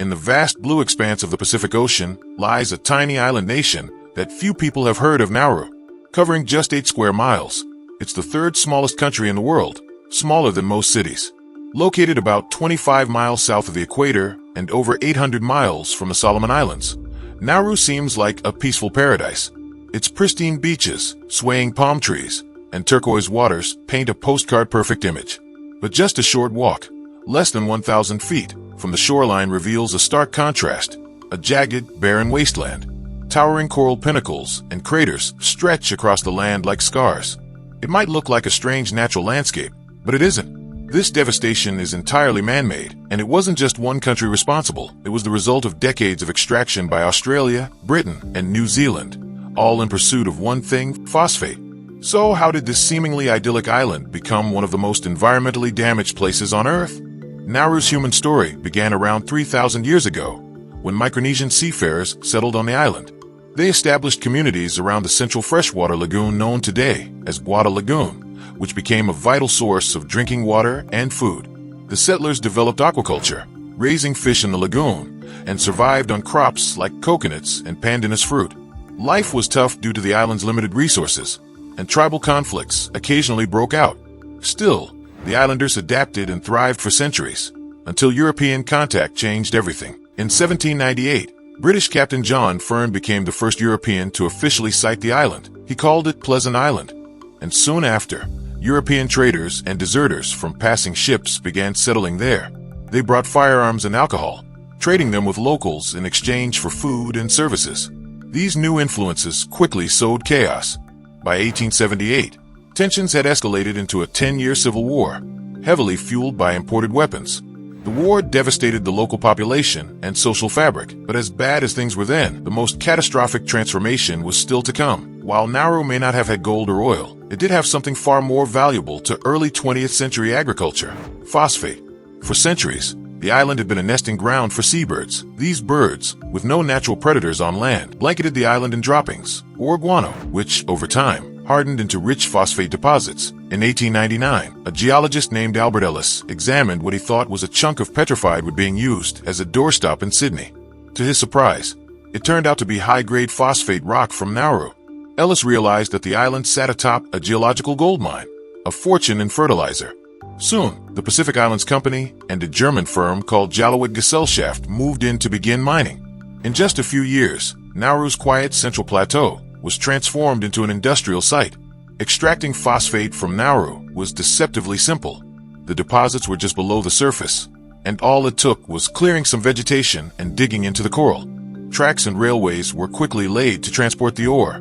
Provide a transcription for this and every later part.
In the vast blue expanse of the Pacific Ocean lies a tiny island nation that few people have heard of, Nauru. Covering just 8 square miles, it's the third smallest country in the world, smaller than most cities. Located about 25 miles south of the equator and over 800 miles from the Solomon Islands, Nauru seems like a peaceful paradise. Its pristine beaches, swaying palm trees, and turquoise waters paint a postcard-perfect image. But just a short walk, less than 1,000 feet, from the shoreline reveals a stark contrast, a jagged, barren wasteland. Towering coral pinnacles and craters stretch across the land like scars. It might look like a strange natural landscape, but it isn't. This devastation is entirely man-made, and it wasn't just one country responsible. It was the result of decades of extraction by Australia, Britain, and New Zealand, all in pursuit of one thing: phosphate. So how did this seemingly idyllic island become one of the most environmentally damaged places on Earth? Nauru's human story began around 3,000 years ago, when Micronesian seafarers settled on the island. They established communities around the central freshwater lagoon known today as Buada Lagoon, which became a vital source of drinking water and food. The settlers developed aquaculture, raising fish in the lagoon, and survived on crops like coconuts and pandanus fruit. Life was tough due to the island's limited resources, and tribal conflicts occasionally broke out. Still, the islanders adapted and thrived for centuries, until European contact changed everything. In 1798, British Captain John Fearn became the first European to officially sight the island. He called it Pleasant Island. And soon after, European traders and deserters from passing ships began settling there. They brought firearms and alcohol, trading them with locals in exchange for food and services. These new influences quickly sowed chaos. By 1878, tensions had escalated into a 10-year civil war, heavily fueled by imported weapons. The war devastated the local population and social fabric, but as bad as things were then, the most catastrophic transformation was still to come. While Nauru may not have had gold or oil, it did have something far more valuable to early 20th century agriculture: phosphate. For centuries, the island had been a nesting ground for seabirds. These birds, with no natural predators on land, blanketed the island in droppings, or guano, which, over time, hardened into rich phosphate deposits. In 1899, a geologist named Albert Ellis examined what he thought was a chunk of petrified wood being used as a doorstop in Sydney. To his surprise, it turned out to be high-grade phosphate rock from Nauru. Ellis realized that the island sat atop a geological gold mine, a fortune in fertilizer. Soon, the Pacific Islands Company and a German firm called Jalowit Gesellschaft moved in to begin mining. In just a few years, Nauru's quiet central plateau was transformed into an industrial site. Extracting phosphate from Nauru was deceptively simple. The deposits were just below the surface, and all it took was clearing some vegetation and digging into the coral. Tracks and railways were quickly laid to transport the ore,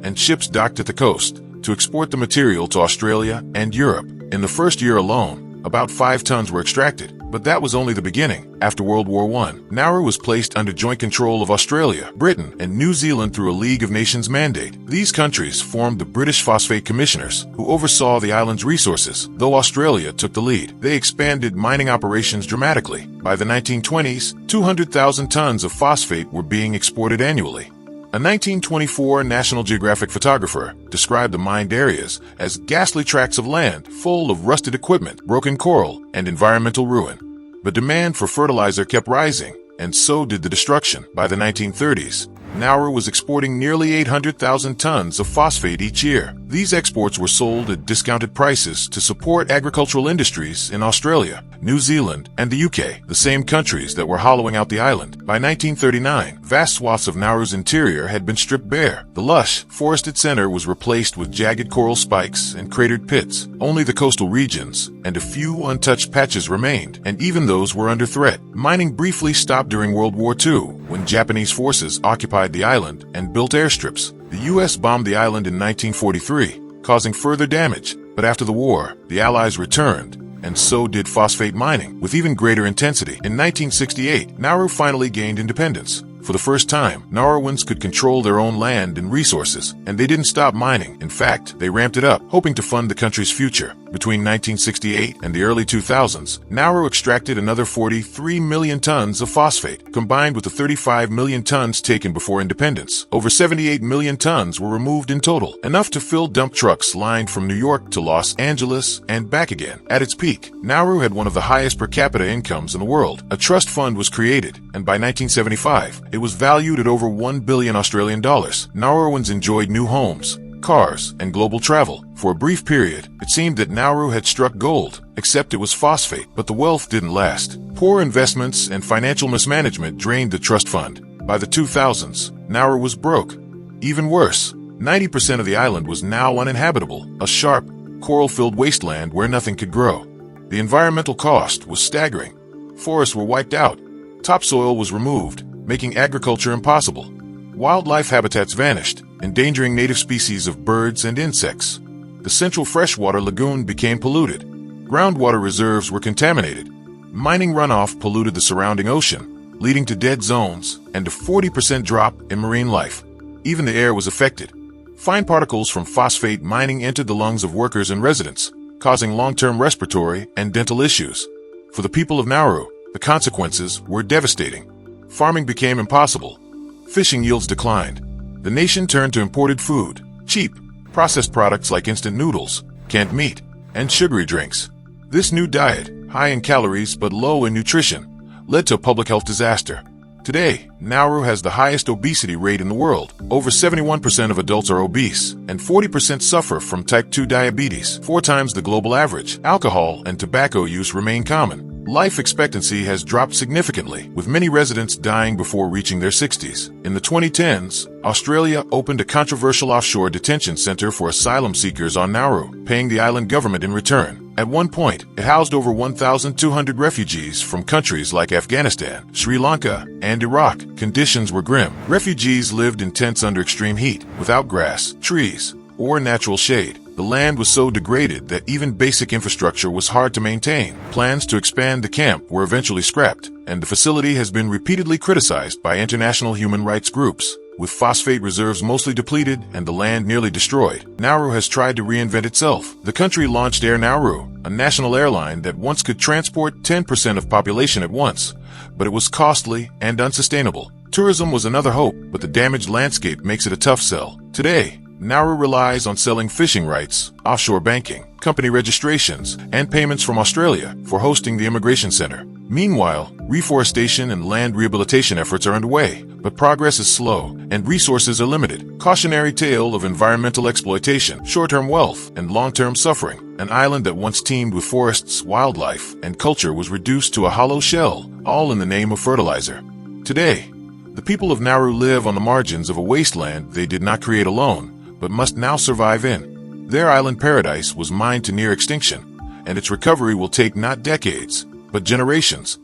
and ships docked at the coast to export the material to Australia and Europe. In the first year alone, about 5 tons were extracted, but that was only the beginning. After World War I, Nauru was placed under joint control of Australia, Britain, and New Zealand through a League of Nations mandate. These countries formed the British Phosphate Commissioners, who oversaw the island's resources, though Australia took the lead. They expanded mining operations dramatically. By the 1920s, 200,000 tons of phosphate were being exported annually. A 1924 National Geographic photographer described the mined areas as ghastly tracts of land full of rusted equipment, broken coral, and environmental ruin. But demand for fertilizer kept rising, and so did the destruction. By the 1930s, Nauru was exporting nearly 800,000 tons of phosphate each year. These exports were sold at discounted prices to support agricultural industries in Australia, New Zealand, and the UK, the same countries that were hollowing out the island. By 1939, vast swaths of Nauru's interior had been stripped bare. The lush, forested center was replaced with jagged coral spikes and cratered pits. Only the coastal regions and a few untouched patches remained, and even those were under threat. Mining briefly stopped during World War II, when Japanese forces occupied the island and built airstrips. The U.S. bombed the island in 1943, causing further damage. But after the war, the Allies returned, and so did phosphate mining, with even greater intensity. In 1968, Nauru finally gained independence. For the first time, Nauruans could control their own land and resources, and they didn't stop mining. In fact, they ramped it up, hoping to fund the country's future. Between 1968 and the early 2000s, Nauru extracted another 43 million tons of phosphate, combined with the 35 million tons taken before independence. Over 78 million tons were removed in total, enough to fill dump trucks lined from New York to Los Angeles and back again. At its peak, Nauru had one of the highest per capita incomes in the world. A trust fund was created, and by 1975, it was valued at over 1 billion Australian dollars. Nauruans enjoyed new homes, cars, and global travel. For a brief period, it seemed that Nauru had struck gold, except it was phosphate, but the wealth didn't last. Poor investments and financial mismanagement drained the trust fund. By the 2000s, Nauru was broke. Even worse, 90% of the island was now uninhabitable, a sharp, coral-filled wasteland where nothing could grow. The environmental cost was staggering. Forests were wiped out. Topsoil was removed, making agriculture impossible. Wildlife habitats vanished, endangering native species of birds and insects. The central freshwater lagoon became polluted. Groundwater reserves were contaminated. Mining runoff polluted the surrounding ocean, leading to dead zones and a 40% drop in marine life. Even the air was affected. Fine particles from phosphate mining entered the lungs of workers and residents, causing long-term respiratory and dental issues. For the people of Nauru, the consequences were devastating. Farming became impossible. Fishing yields declined. The nation turned to imported food, cheap, processed products like instant noodles, canned meat, and sugary drinks. This new diet, high in calories but low in nutrition, led to a public health disaster. Today, Nauru has the highest obesity rate in the world. Over 71% of adults are obese, and 40% suffer from type 2 diabetes, 4 times the global average. Alcohol and tobacco use remain common. Life expectancy has dropped significantly, with many residents dying before reaching their 60s. In the 2010s, Australia opened a controversial offshore detention center for asylum seekers on Nauru, paying the island government in return. At one point, it housed over 1,200 refugees from countries like Afghanistan, Sri Lanka, and Iraq. Conditions were grim. Refugees lived in tents under extreme heat, without grass, trees, or natural shade. The land was so degraded that even basic infrastructure was hard to maintain. Plans to expand the camp were eventually scrapped, and the facility has been repeatedly criticized by international human rights groups. With phosphate reserves mostly depleted and the land nearly destroyed, Nauru has tried to reinvent itself. The country launched Air Nauru, a national airline that once could transport 10% of population at once, but it was costly and unsustainable. Tourism was another hope, but the damaged landscape makes it a tough sell. Today, Nauru relies on selling fishing rights, offshore banking, company registrations, and payments from Australia for hosting the immigration center. Meanwhile, reforestation and land rehabilitation efforts are underway, but progress is slow and resources are limited. Cautionary tale of environmental exploitation, short-term wealth, and long-term suffering. An island that once teemed with forests, wildlife, and culture was reduced to a hollow shell, all in the name of fertilizer. Today, the people of Nauru live on the margins of a wasteland they did not create alone, but must now survive in. Their island paradise was mined to near extinction, and its recovery will take not decades, but generations.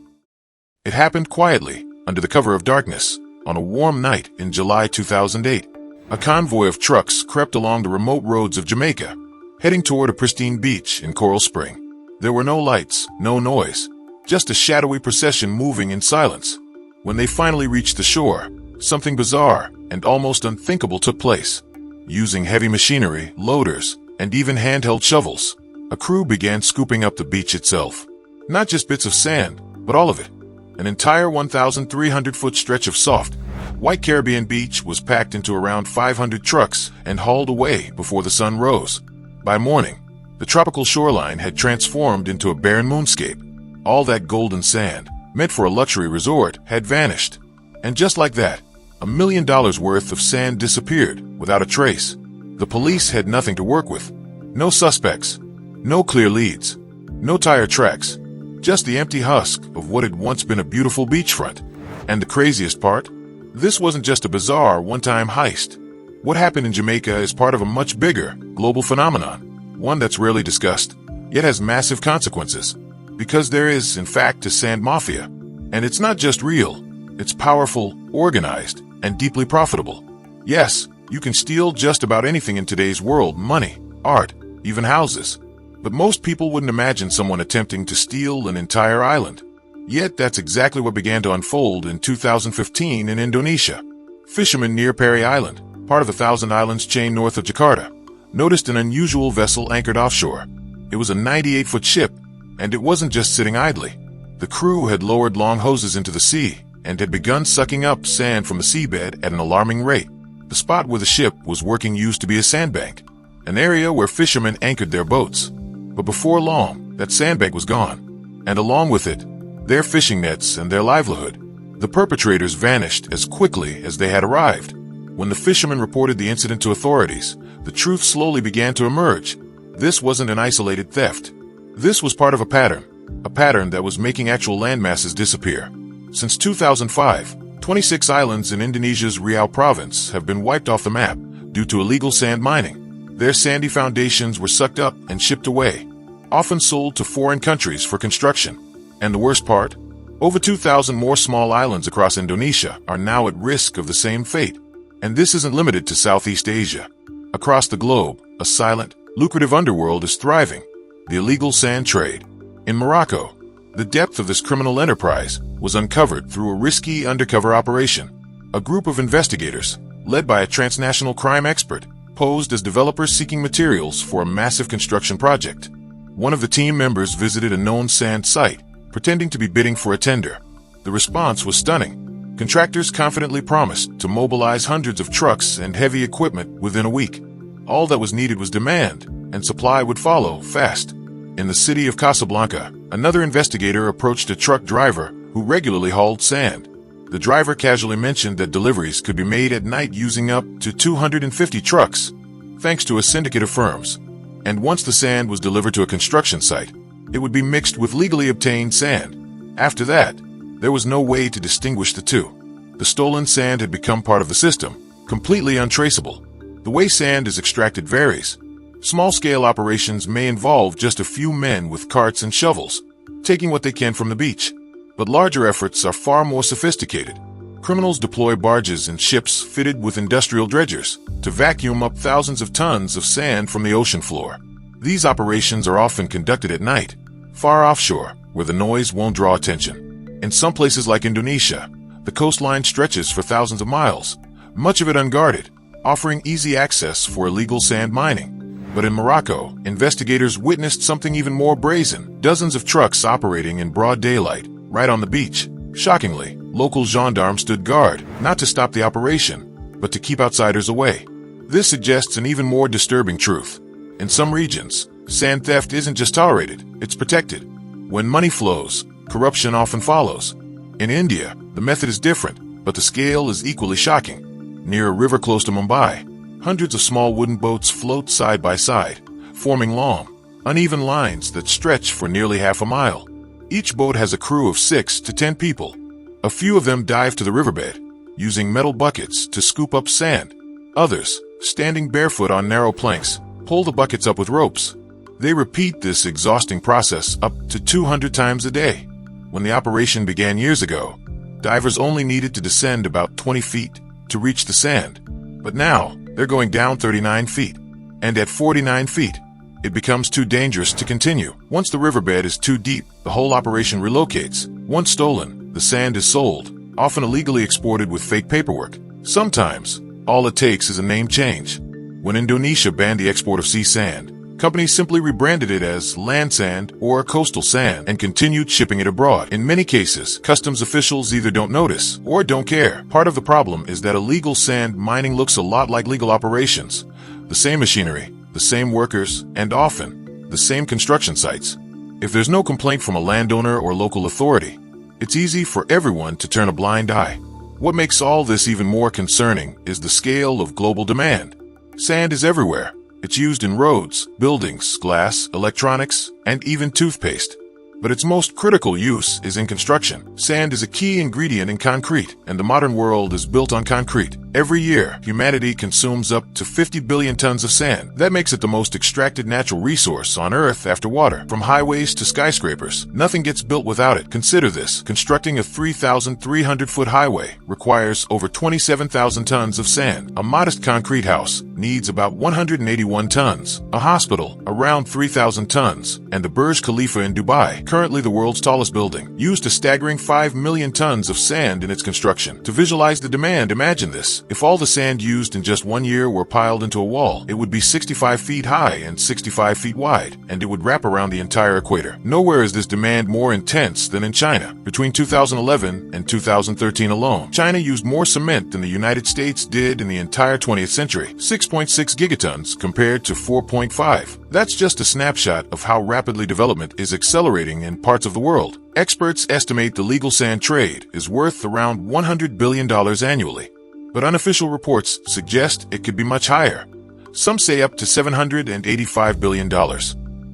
It happened quietly, under the cover of darkness, on a warm night in July 2008. A convoy of trucks crept along the remote roads of Jamaica, heading toward a pristine beach in Coral Spring. There were no lights, no noise, just a shadowy procession moving in silence. When they finally reached the shore, something bizarre and almost unthinkable took place. Using heavy machinery, loaders, and even handheld shovels, a crew began scooping up the beach itself. Not just bits of sand, but all of it. An entire 1,300-foot stretch of soft, white Caribbean beach was packed into around 500 trucks and hauled away before the sun rose. By morning, the tropical shoreline had transformed into a barren moonscape. All that golden sand, meant for a luxury resort, had vanished. And just like that, $1 million worth of sand disappeared without a trace. The police had nothing to work with. No suspects, no clear leads, no tire tracks, just the empty husk of what had once been a beautiful beachfront. And the craziest part? This wasn't just a bizarre one-time heist. What happened in Jamaica is part of a much bigger, global phenomenon, one that's rarely discussed, yet has massive consequences. Because there is, in fact, a sand mafia. And it's not just real, it's powerful, organized, and deeply profitable. Yes, you can steal just about anything in today's world: money, art, even houses. But most people wouldn't imagine someone attempting to steal an entire island. Yet that's exactly what began to unfold in 2015 in Indonesia. Fishermen near Pari Island, part of the Thousand Islands chain north of Jakarta, noticed an unusual vessel anchored offshore. It was a 98-foot ship, and it wasn't just sitting idly. The crew had lowered long hoses into the sea and had begun sucking up sand from the seabed at an alarming rate. The spot where the ship was working used to be a sandbank, an area where fishermen anchored their boats. But before long, that sandbank was gone, and along with it, their fishing nets and their livelihood. The perpetrators vanished as quickly as they had arrived. When the fishermen reported the incident to authorities, the truth slowly began to emerge. This wasn't an isolated theft. This was part of a pattern that was making actual land masses disappear. Since 2005, 26 islands in Indonesia's Riau province have been wiped off the map due to illegal sand mining. Their sandy foundations were sucked up and shipped away, often sold to foreign countries for construction. And the worst part? Over 2,000 more small islands across Indonesia are now at risk of the same fate. And this isn't limited to Southeast Asia. Across the globe, a silent, lucrative underworld is thriving: the illegal sand trade. In Morocco, the depth of this criminal enterprise was uncovered through a risky undercover operation. A group of investigators, led by a transnational crime expert, posed as developers seeking materials for a massive construction project. One of the team members visited a known sand site, pretending to be bidding for a tender. The response was stunning. Contractors confidently promised to mobilize hundreds of trucks and heavy equipment within a week. All that was needed was demand, and supply would follow fast. In the city of Casablanca, another investigator approached a truck driver who regularly hauled sand. The driver casually mentioned that deliveries could be made at night using up to 250 trucks, thanks to a syndicate of firms. And once the sand was delivered to a construction site, it would be mixed with legally obtained sand. After that, there was no way to distinguish the two. The stolen sand had become part of the system, completely untraceable. The way sand is extracted varies. Small-scale operations may involve just a few men with carts and shovels, taking what they can from the beach. But larger efforts are far more sophisticated. Criminals deploy barges and ships fitted with industrial dredgers to vacuum up thousands of tons of sand from the ocean floor. These operations are often conducted at night, far offshore, where the noise won't draw attention. In some places like Indonesia, the coastline stretches for thousands of miles, much of it unguarded, offering easy access for illegal sand mining. But in Morocco, investigators witnessed something even more brazen: dozens of trucks operating in broad daylight, right on the beach. Shockingly, local gendarmes stood guard, not to stop the operation, but to keep outsiders away. This suggests an even more disturbing truth. In some regions, sand theft isn't just tolerated, it's protected. When money flows, corruption often follows. In India, the method is different, but the scale is equally shocking. Near a river close to Mumbai, hundreds of small wooden boats float side by side, forming long, uneven lines that stretch for nearly half a mile. Each boat has a crew of 6 to 10 people. A few of them dive to the riverbed, using metal buckets to scoop up sand. Others, standing barefoot on narrow planks, pull the buckets up with ropes. They repeat this exhausting process up to 200 times a day. When the operation began years ago, divers only needed to descend about 20 feet to reach the sand. But now, they're going down 39 feet. And at 49 feet, it becomes too dangerous to continue. Once the riverbed is too deep, the whole operation relocates. Once stolen, the sand is sold, often illegally exported with fake paperwork. Sometimes, all it takes is a name change. When Indonesia banned the export of sea sand, companies simply rebranded it as land sand or coastal sand and continued shipping it abroad. In many cases, customs officials either don't notice or don't care. Part of the problem is that illegal sand mining looks a lot like legal operations. The same machinery, the same workers, and often, the same construction sites. If there's no complaint from a landowner or local authority, it's easy for everyone to turn a blind eye. What makes all this even more concerning is the scale of global demand. Sand is everywhere. It's used in roads, buildings, glass, electronics, and even toothpaste. But its most critical use is in construction. Sand is a key ingredient in concrete, and the modern world is built on concrete. Every year, humanity consumes up to 50 billion tons of sand. That makes it the most extracted natural resource on Earth after water. From highways to skyscrapers, nothing gets built without it. Consider this: constructing a 3,300-foot highway requires over 27,000 tons of sand. A modest concrete house needs about 181 tons. A hospital, around 3,000 tons. And the Burj Khalifa in Dubai, currently the world's tallest building, used a staggering 5 million tons of sand in its construction. To visualize the demand, imagine this: years. If all the sand used in just 1 year were piled into a wall, it would be 65 feet high and 65 feet wide, and it would wrap around the entire equator. Nowhere is this demand more intense than in China. Between 2011 and 2013 alone, China used more cement than the United States did in the entire 20th century, 6.6 gigatons compared to 4.5. That's just a snapshot of how rapidly development is accelerating in parts of the world. Experts estimate the legal sand trade is worth around $100 billion annually, but unofficial reports suggest it could be much higher. Some say up to $785 billion.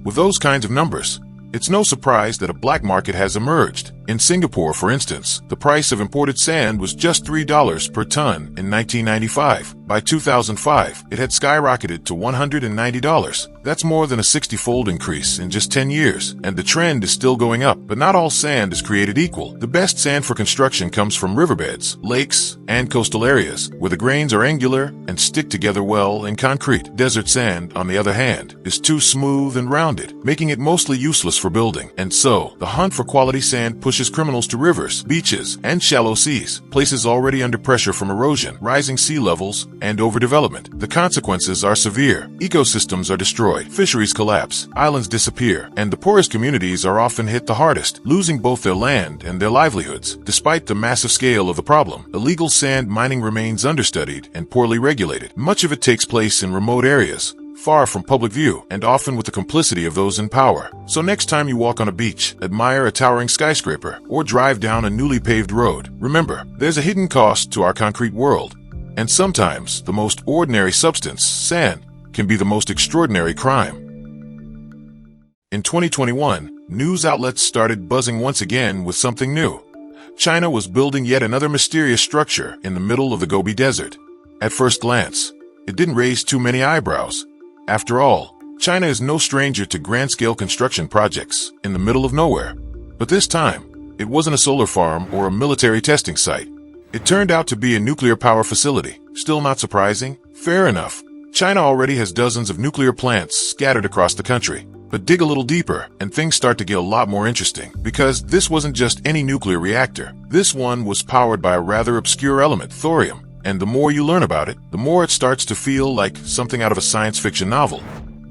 With those kinds of numbers, it's no surprise that a black market has emerged. In Singapore, for instance, the price of imported sand was just $3 per ton in 1995. By 2005, it had skyrocketed to $190. That's more than a 60-fold increase in just 10 years, and the trend is still going up. But not all sand is created equal. The best sand for construction comes from riverbeds, lakes, and coastal areas, where the grains are angular and stick together well in concrete. Desert sand, on the other hand, is too smooth and rounded, making it mostly useless for building. And so, the hunt for quality sand pushes criminals to rivers, beaches, and shallow seas, places already under pressure from erosion, rising sea levels, and overdevelopment. The consequences are severe. Ecosystems are destroyed, fisheries collapse, islands disappear, and the poorest communities are often hit the hardest, losing both their land and their livelihoods. Despite the massive scale of the problem, illegal sand mining remains understudied and poorly regulated. Much of it takes place in remote areas, far from public view, and often with the complicity of those in power. So next time you walk on a beach, admire a towering skyscraper, or drive down a newly paved road, remember, there's a hidden cost to our concrete world. And sometimes, the most ordinary substance, sand, can be the most extraordinary crime. In 2021, news outlets started buzzing once again with something new. China was building yet another mysterious structure in the middle of the Gobi Desert. At first glance, it didn't raise too many eyebrows. After all, China is no stranger to grand-scale construction projects in the middle of nowhere. But this time, it wasn't a solar farm or a military testing site. It turned out to be a nuclear power facility. Still not surprising? Fair enough. China already has dozens of nuclear plants scattered across the country. But dig a little deeper, and things start to get a lot more interesting. Because this wasn't just any nuclear reactor. This one was powered by a rather obscure element, thorium. And the more you learn about it, the more it starts to feel like something out of a science fiction novel.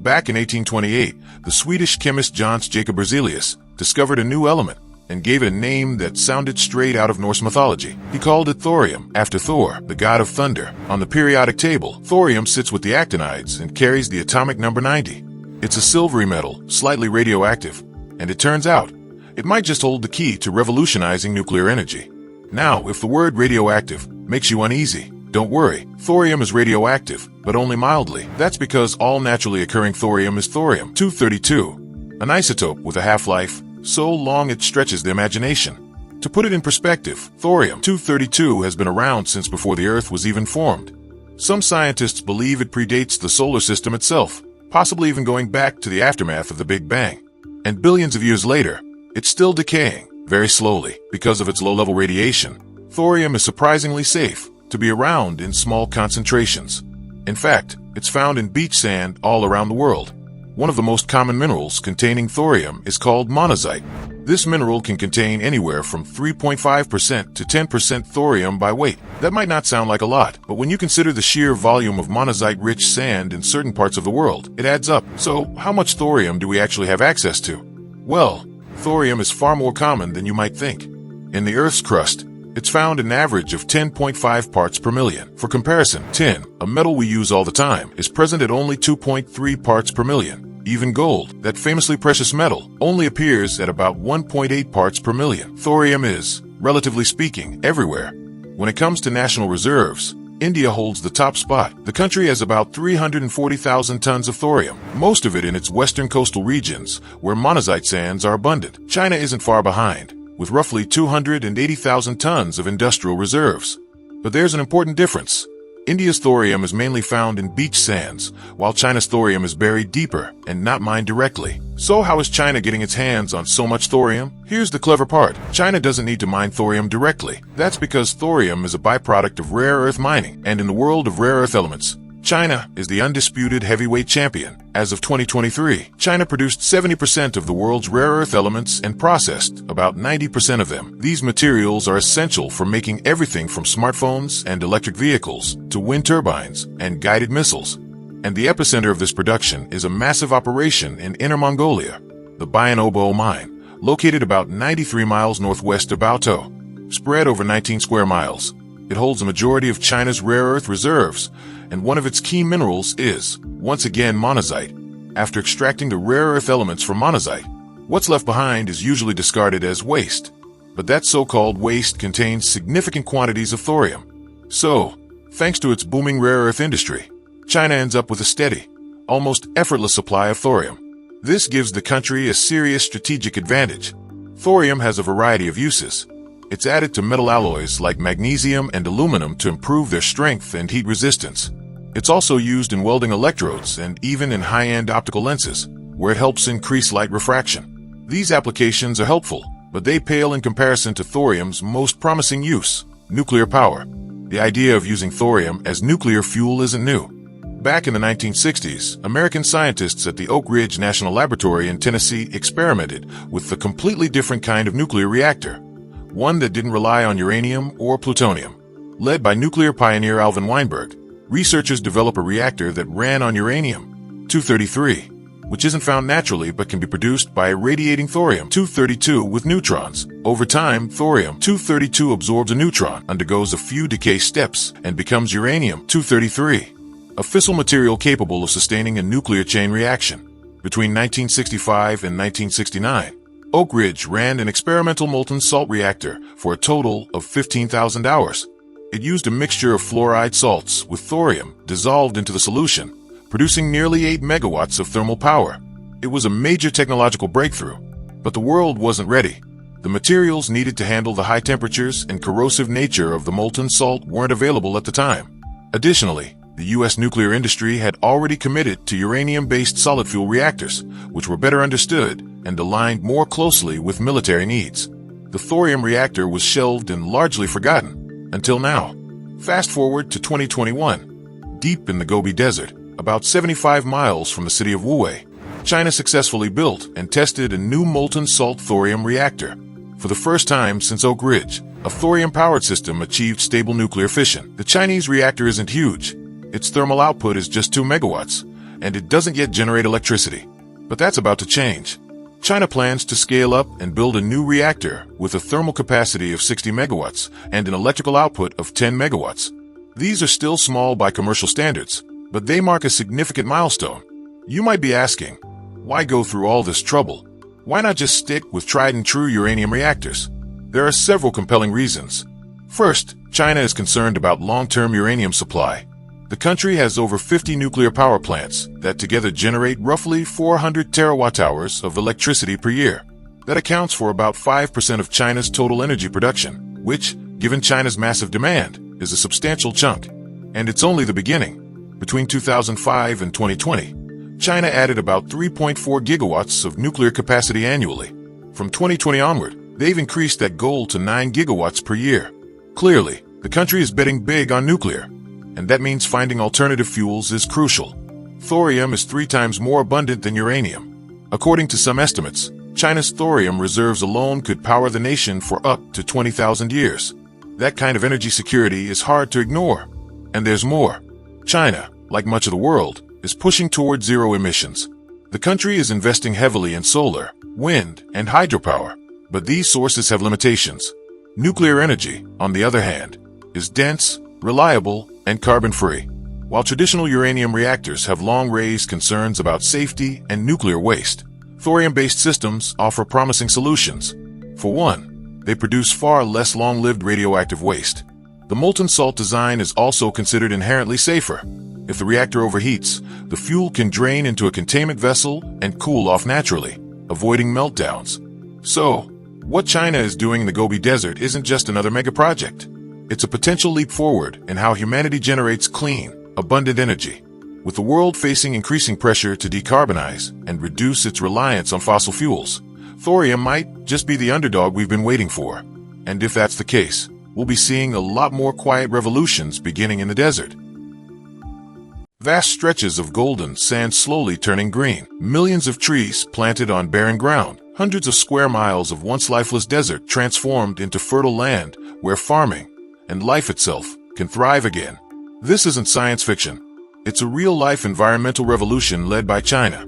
Back in 1828, the Swedish chemist Jöns Jacob Berzelius discovered a new element and gave it a name that sounded straight out of Norse mythology. He called it thorium, after Thor, the god of thunder. On the periodic table, thorium sits with the actinides and carries the atomic number 90. It's a silvery metal, slightly radioactive, and it turns out, it might just hold the key to revolutionizing nuclear energy. Now, if the word radioactive makes you uneasy, don't worry. Thorium is radioactive, but only mildly. That's because all naturally occurring thorium is thorium-232, an isotope with a half-life so long it stretches the imagination. To put it in perspective, thorium-232 has been around since before the Earth was even formed. Some scientists believe it predates the solar system itself, possibly even going back to the aftermath of the Big Bang. And billions of years later, it's still decaying, very slowly. Because of its low-level radiation, thorium is surprisingly safe to be around in small concentrations. In fact, it's found in beach sand all around the world. One of the most common minerals containing thorium is called monazite. This mineral can contain anywhere from 3.5% to 10% thorium by weight. That might not sound like a lot, but when you consider the sheer volume of monazite-rich sand in certain parts of the world, it adds up. So, how much thorium do we actually have access to? Well, thorium is far more common than you might think. In the Earth's crust, it's found an average of 10.5 parts per million. For comparison, tin, a metal we use all the time, is present at only 2.3 parts per million. Even gold, that famously precious metal, only appears at about 1.8 parts per million. Thorium is, relatively speaking, everywhere. When it comes to national reserves, India holds the top spot. The country has about 340,000 tons of thorium, most of it in its western coastal regions, where monazite sands are abundant. China isn't far behind, with roughly 280,000 tons of industrial reserves. But there's an important difference. India's thorium is mainly found in beach sands, while China's thorium is buried deeper and not mined directly. So how is China getting its hands on so much thorium? Here's the clever part. China doesn't need to mine thorium directly. That's because thorium is a byproduct of rare earth mining, and in the world of rare earth elements, China is the undisputed heavyweight champion. As of 2023, China produced 70% of the world's rare earth elements and processed about 90% of them. These materials are essential for making everything from smartphones and electric vehicles to wind turbines and guided missiles. And the epicenter of this production is a massive operation in Inner Mongolia, the Bayan-Obo mine, located about 93 miles northwest of Baotou. Spread over 19 square miles, it holds a majority of China's rare earth reserves, and one of its key minerals is, once again, monazite. After extracting the rare earth elements from monazite, what's left behind is usually discarded as waste. But that so-called waste contains significant quantities of thorium. So, thanks to its booming rare earth industry, China ends up with a steady, almost effortless supply of thorium. This gives the country a serious strategic advantage. Thorium has a variety of uses. It's added to metal alloys like magnesium and aluminum to improve their strength and heat resistance. It's also used in welding electrodes and even in high-end optical lenses, where it helps increase light refraction. These applications are helpful, but they pale in comparison to thorium's most promising use, nuclear power. The idea of using thorium as nuclear fuel isn't new. Back in the 1960s, American scientists at the Oak Ridge National Laboratory in Tennessee experimented with a completely different kind of nuclear reactor, one that didn't rely on uranium or plutonium. Led by nuclear pioneer Alvin Weinberg, researchers developed a reactor that ran on uranium-233, which isn't found naturally but can be produced by irradiating thorium-232 with neutrons. Over time, thorium-232 absorbs a neutron, undergoes a few decay steps, and becomes uranium-233, a fissile material capable of sustaining a nuclear chain reaction. Between 1965 and 1969, Oak Ridge ran an experimental molten salt reactor for a total of 15,000 hours. It used a mixture of fluoride salts with thorium dissolved into the solution, producing nearly 8 megawatts of thermal power. It was a major technological breakthrough, but the world wasn't ready. The materials needed to handle the high temperatures and corrosive nature of the molten salt weren't available at the time. Additionally, the U.S. nuclear industry had already committed to uranium-based solid fuel reactors, which were better understood and aligned more closely with military needs. The thorium reactor was shelved and largely forgotten, until now. Fast forward to 2021. Deep in the Gobi Desert, about 75 miles from the city of Wuwei, China successfully built and tested a new molten salt thorium reactor. For the first time since Oak Ridge, a thorium-powered system achieved stable nuclear fission. The Chinese reactor isn't huge. Its thermal output is just 2 megawatts, and it doesn't yet generate electricity. But that's about to change. China plans to scale up and build a new reactor with a thermal capacity of 60 megawatts and an electrical output of 10 megawatts. These are still small by commercial standards, but they mark a significant milestone. You might be asking, why go through all this trouble? Why not just stick with tried-and-true uranium reactors? There are several compelling reasons. First, China is concerned about long-term uranium supply. The country has over 50 nuclear power plants that together generate roughly 400 terawatt-hours of electricity per year. That accounts for about 5% of China's total energy production, which, given China's massive demand, is a substantial chunk. And it's only the beginning. Between 2005 and 2020, China added about 3.4 gigawatts of nuclear capacity annually. From 2020 onward, they've increased that goal to 9 gigawatts per year. Clearly, the country is betting big on nuclear, and that means finding alternative fuels is crucial. Thorium is 3 times more abundant than uranium. According to some estimates, China's thorium reserves alone could power the nation for up to 20,000 years. That kind of energy security is hard to ignore. And there's more. China, like much of the world, is pushing toward zero emissions. The country is investing heavily in solar, wind, and hydropower, but these sources have limitations. Nuclear energy, on the other hand, is dense, reliable, and carbon-free. While traditional uranium reactors have long raised concerns about safety and nuclear waste, thorium-based systems offer promising solutions. For one, they produce far less long-lived radioactive waste. The molten salt design is also considered inherently safer. If the reactor overheats, the fuel can drain into a containment vessel and cool off naturally, avoiding meltdowns. So, what China is doing in the Gobi Desert isn't just another mega project. It's a potential leap forward in how humanity generates clean, abundant energy. With the world facing increasing pressure to decarbonize and reduce its reliance on fossil fuels, thorium might just be the underdog we've been waiting for. And if that's the case, we'll be seeing a lot more quiet revolutions beginning in the desert. Vast stretches of golden sand slowly turning green. Millions of trees planted on barren ground. Hundreds of square miles of once lifeless desert transformed into fertile land where farming and life itself can thrive again. This isn't science fiction. It's a real-life environmental revolution led by China,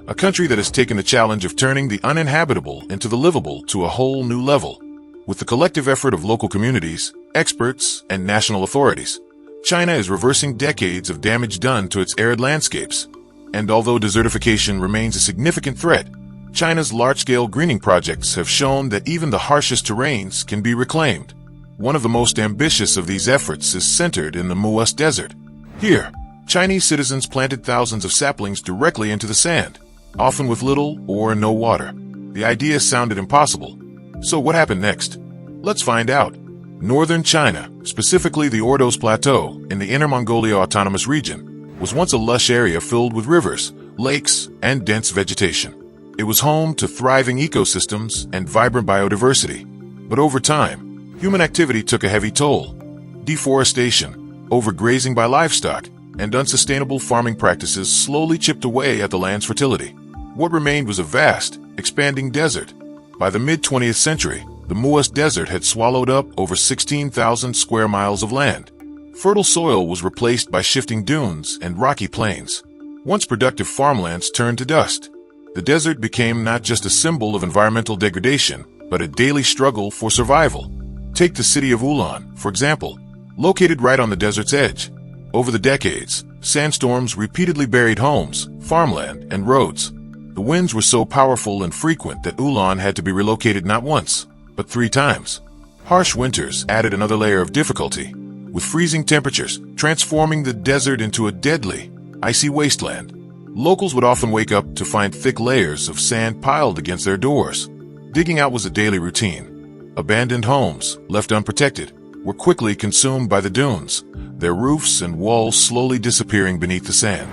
a country that has taken the challenge of turning the uninhabitable into the livable to a whole new level. With the collective effort of local communities, experts, and national authorities, China is reversing decades of damage done to its arid landscapes. And although desertification remains a significant threat, China's large-scale greening projects have shown that even the harshest terrains can be reclaimed. One of the most ambitious of these efforts is centered in the Muas Desert. Here, Chinese citizens planted thousands of saplings directly into the sand, often with little or no water. The idea sounded impossible. So what happened next? Let's find out. Northern China, specifically the Ordos Plateau in the Inner Mongolia Autonomous Region, was once a lush area filled with rivers, lakes, and dense vegetation. It was home to thriving ecosystems and vibrant biodiversity. But over time, human activity took a heavy toll. Deforestation, overgrazing by livestock, and unsustainable farming practices slowly chipped away at the land's fertility. What remained was a vast, expanding desert. By the mid-20th century, the Muas Desert had swallowed up over 16,000 square miles of land. Fertile soil was replaced by shifting dunes and rocky plains. Once productive farmlands turned to dust. The desert became not just a symbol of environmental degradation, but a daily struggle for survival. Take the city of Ulan, for example, located right on the desert's edge. Over the decades, sandstorms repeatedly buried homes, farmland, and roads. The winds were so powerful and frequent that Ulan had to be relocated not once, but 3 times. Harsh winters added another layer of difficulty, with freezing temperatures transforming the desert into a deadly, icy wasteland. Locals would often wake up to find thick layers of sand piled against their doors. Digging out was a daily routine. Abandoned homes, left unprotected, were quickly consumed by the dunes, their roofs and walls slowly disappearing beneath the sand.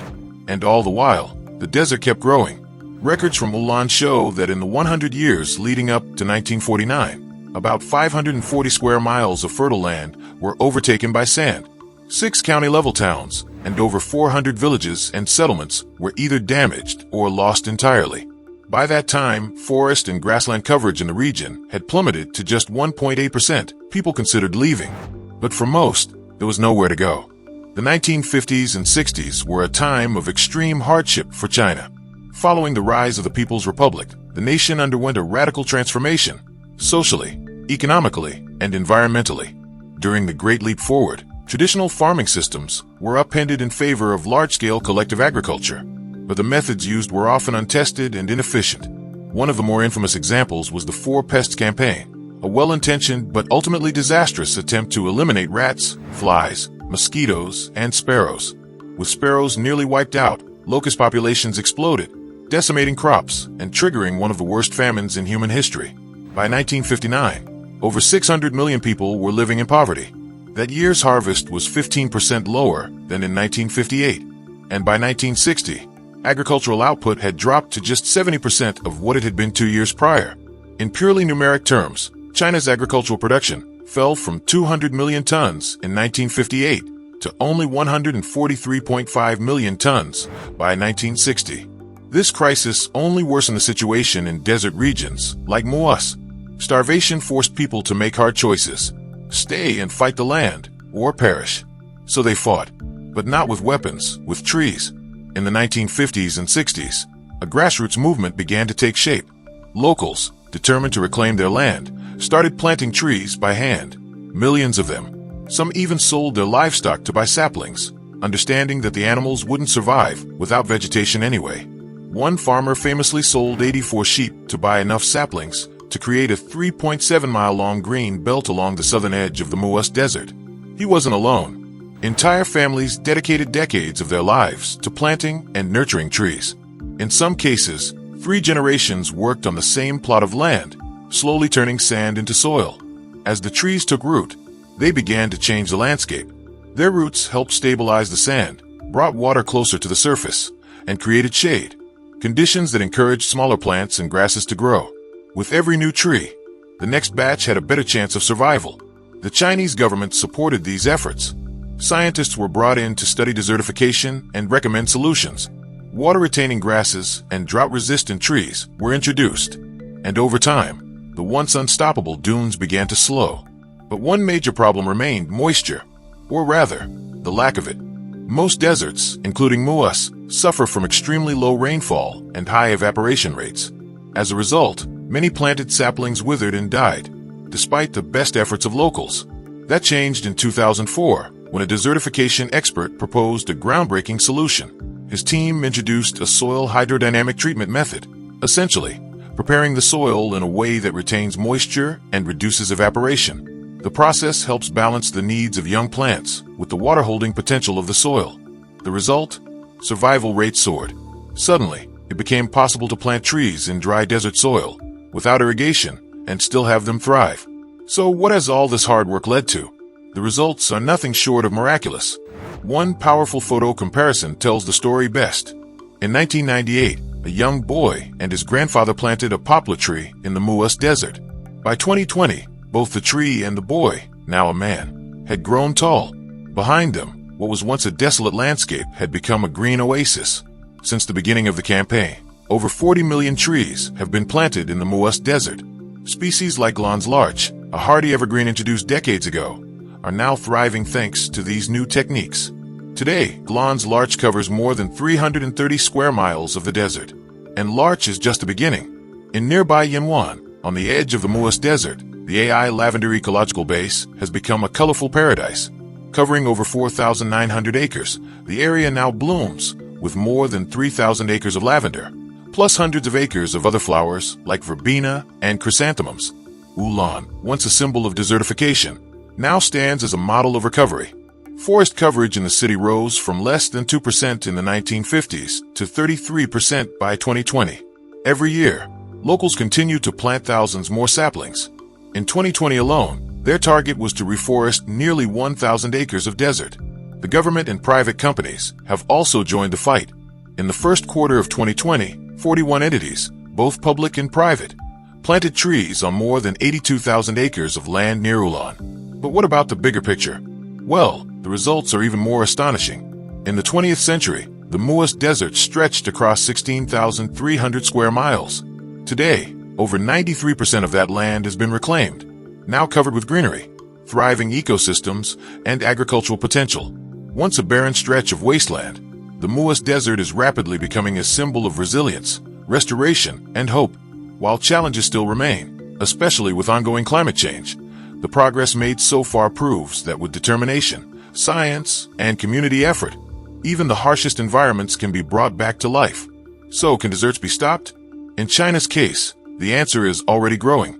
And all the while, the desert kept growing. Records from Ulan show that in the 100 years leading up to 1949, about 540 square miles of fertile land were overtaken by sand. 6 county-level towns and over 400 villages and settlements were either damaged or lost entirely. By that time, forest and grassland coverage in the region had plummeted to just 1.8%. People considered leaving. But for most, there was nowhere to go. The 1950s and 60s were a time of extreme hardship for China. Following the rise of the People's Republic, the nation underwent a radical transformation, socially, economically, and environmentally. During the Great Leap Forward, traditional farming systems were upended in favor of large-scale collective agriculture, but the methods used were often untested and inefficient. One of the more infamous examples was the Four Pests campaign, a well-intentioned but ultimately disastrous attempt to eliminate rats, flies, mosquitoes, and sparrows. With sparrows nearly wiped out, locust populations exploded, decimating crops and triggering one of the worst famines in human history. By 1959, over 600 million people were living in poverty. That year's harvest was 15% lower than in 1958, and by 1960, agricultural output had dropped to just 70% of what it had been 2 years prior. In purely numeric terms, China's agricultural production fell from 200 million tons in 1958 to only 143.5 million tons by 1960. This crisis only worsened the situation in desert regions like Muas. Starvation forced people to make hard choices: stay and fight the land, or perish. So they fought, but not with weapons, with trees. In the 1950s and 60s, a grassroots movement began to take shape. Locals, determined to reclaim their land, started planting trees by hand. Millions of them. Some even sold their livestock to buy saplings, understanding that the animals wouldn't survive without vegetation anyway. One farmer famously sold 84 sheep to buy enough saplings to create a 3.7-mile-long green belt along the southern edge of the Muas Desert. He wasn't alone. Entire families dedicated decades of their lives to planting and nurturing trees. In some cases, 3 generations worked on the same plot of land, slowly turning sand into soil. As the trees took root, they began to change the landscape. Their roots helped stabilize the sand, brought water closer to the surface, and created shade, conditions that encouraged smaller plants and grasses to grow. With every new tree, the next batch had a better chance of survival. The Chinese government supported these efforts. Scientists were brought in to study desertification and recommend solutions. Water-retaining grasses and drought-resistant trees were introduced, and over time, the once unstoppable dunes began to slow. But one major problem remained: moisture, or rather, the lack of it. Most deserts, including MUAS, suffer from extremely low rainfall and high evaporation rates. As a result, many planted saplings withered and died, despite the best efforts of locals. That changed in 2004, when a desertification expert proposed a groundbreaking solution. His team introduced a soil hydrodynamic treatment method, essentially preparing the soil in a way that retains moisture and reduces evaporation. The process helps balance the needs of young plants with the water-holding potential of the soil. The result? Survival rates soared. Suddenly, it became possible to plant trees in dry desert soil, without irrigation, and still have them thrive. So what has all this hard work led to? The results are nothing short of miraculous. One powerful photo comparison tells the story best. In 1998, a young boy and his grandfather planted a poplar tree in the MUAS desert. By 2020, both the tree and the boy, now a man, had grown tall. Behind them, what was once a desolate landscape had become a green oasis. Since the beginning of the campaign, over 40 million trees have been planted in the MUAS desert. Species like Glon's larch, a hardy evergreen introduced decades ago, are now thriving thanks to these new techniques. Today, Glon's larch covers more than 330 square miles of the desert. And larch is just the beginning. In nearby Yanwan, on the edge of the MUAS desert, the AI Lavender Ecological Base has become a colorful paradise. Covering over 4,900 acres, the area now blooms with more than 3,000 acres of lavender, plus hundreds of acres of other flowers like verbena and chrysanthemums. Ulan, once a symbol of desertification, now stands as a model of recovery. Forest coverage in the city rose from less than 2% in the 1950s to 33% by 2020. Every year, locals continue to plant thousands more saplings. In 2020 alone, their target was to reforest nearly 1,000 acres of desert. The government and private companies have also joined the fight. In the first quarter of 2020, 41 entities, both public and private, planted trees on more than 82,000 acres of land near Ulan. But what about the bigger picture? Well, the results are even more astonishing. In the 20th century, the MUAS desert stretched across 16,300 square miles. Today, over 93% of that land has been reclaimed, now covered with greenery, thriving ecosystems, and agricultural potential. Once a barren stretch of wasteland, the MUAS desert is rapidly becoming a symbol of resilience, restoration, and hope. While challenges still remain, especially with ongoing climate change, the progress made so far proves that with determination, science, and community effort, even the harshest environments can be brought back to life. So, can deserts be stopped? In China's case, the answer is already growing.